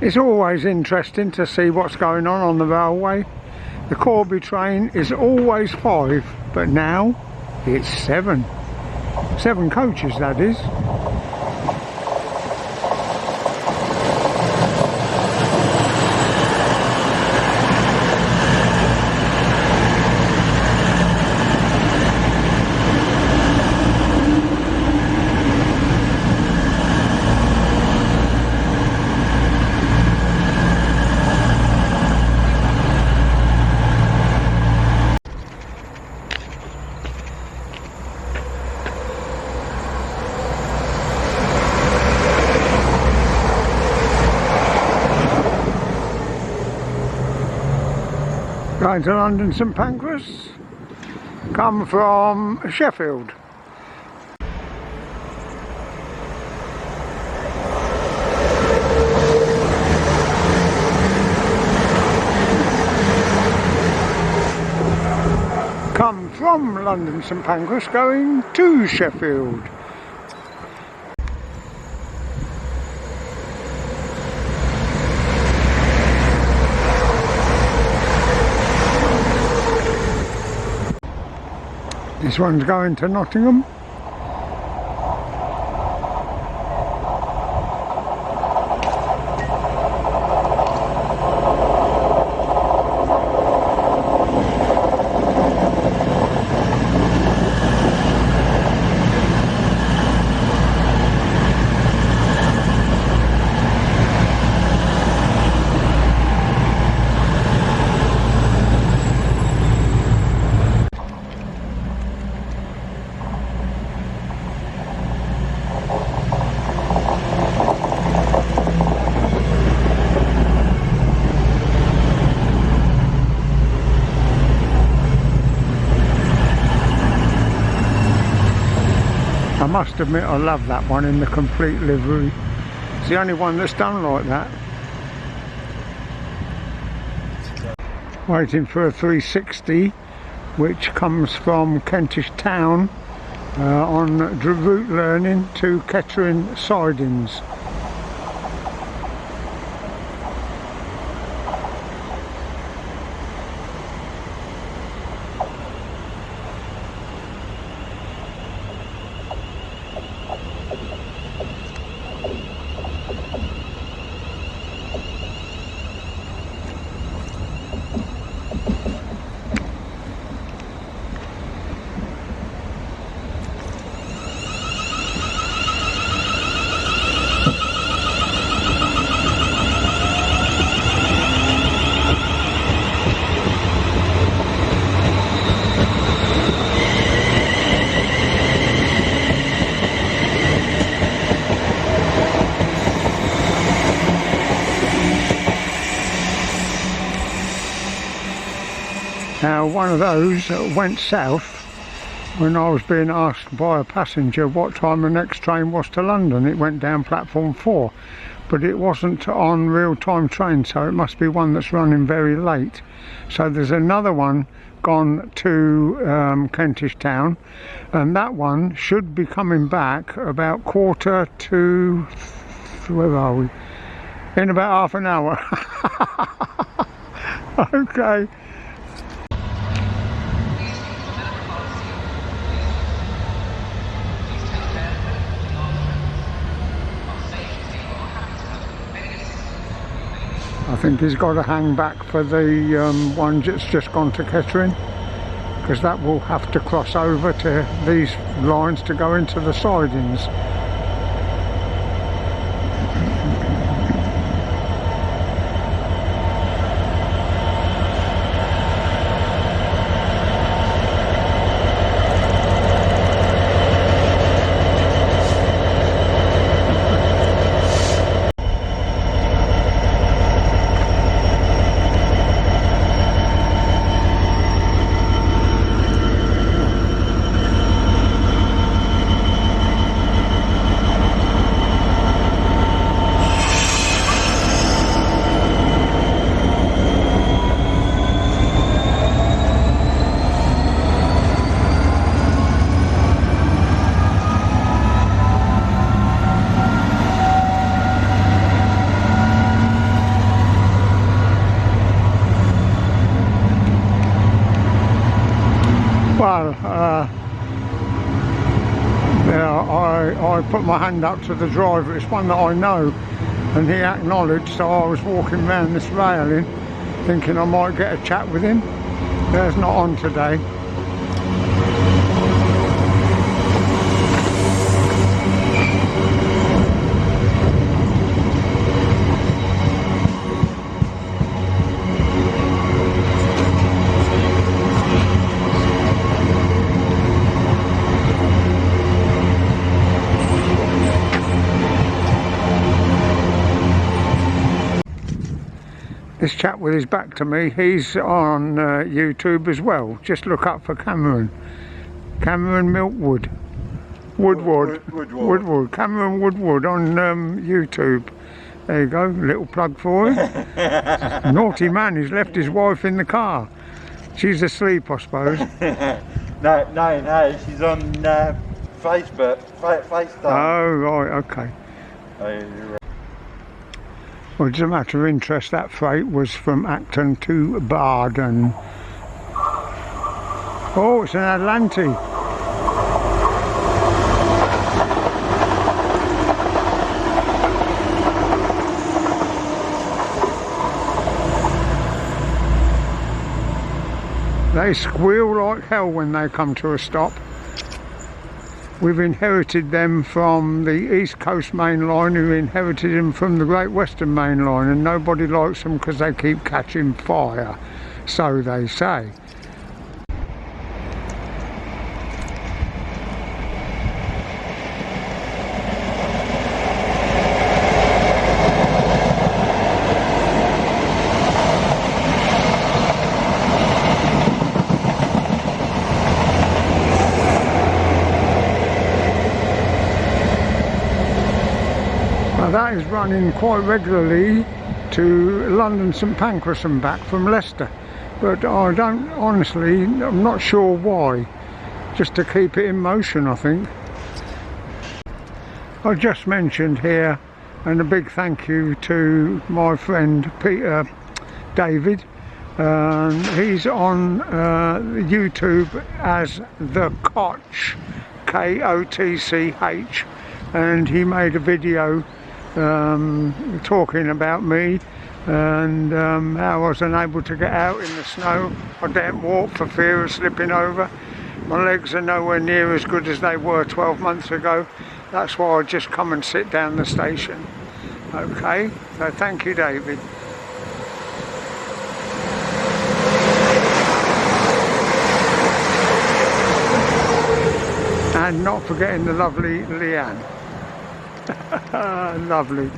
It's always interesting to see what's going on the railway. The Corby train is always 5, but now it's 7. 7 coaches, that is. Going to London St Pancras, come from Sheffield. Come from London St Pancras going to Sheffield. This one's going to Nottingham. I must admit I love that one in the complete livery. It's the only one that's done like that. Waiting for a 360 which comes from Kentish Town on route learning to Kettering sidings. Now, one of those went south when I was being asked by a passenger what time the next train was to London. It went down platform 4, but it wasn't on real-time train, so it must be one that's running very late. So there's another one gone to Kentish Town, and that one should be coming back about quarter to, where are we? In about half an hour. Okay. I think he's got to hang back for the one that's just gone to Kettering, because that will have to cross over to these lines to go into the sidings. I put my hand up to the driver. It's one that I know, and he acknowledged, so I was walking round this railing thinking I might get a chat with him. There's not on today. This chap with his back to me, he's on YouTube as well. Just look up for Cameron Milkwood. Woodward. Cameron Woodward on YouTube. There you go, little plug for him. Naughty man, he's left his wife in the car. She's asleep, I suppose. No, she's on Facebook, FaceTime. Oh, right, okay. Well, it's a matter of interest, that freight was from Acton to Baden. Oh, it's an Adelante. They squeal like hell when they come to a stop. We've inherited them from the East Coast Main Line, who inherited them from the Great Western Main Line, and nobody likes them because they keep catching fire, so they say. That is running quite regularly to London St Pancras and back from Leicester, but I don't honestly, I'm not sure why, just to keep it in motion I think. I just mentioned here, and a big thank you to my friend David. He's on YouTube as the Kotch, K-O-T-C-H, and he made a video talking about me and how I was unable to get out in the snow. I daren't walk for fear of slipping over. My legs are nowhere near as good as they were 12 months ago. That's why I just come and sit down the station. Okay, so thank you, David. And not forgetting the lovely Leanne. Lovely.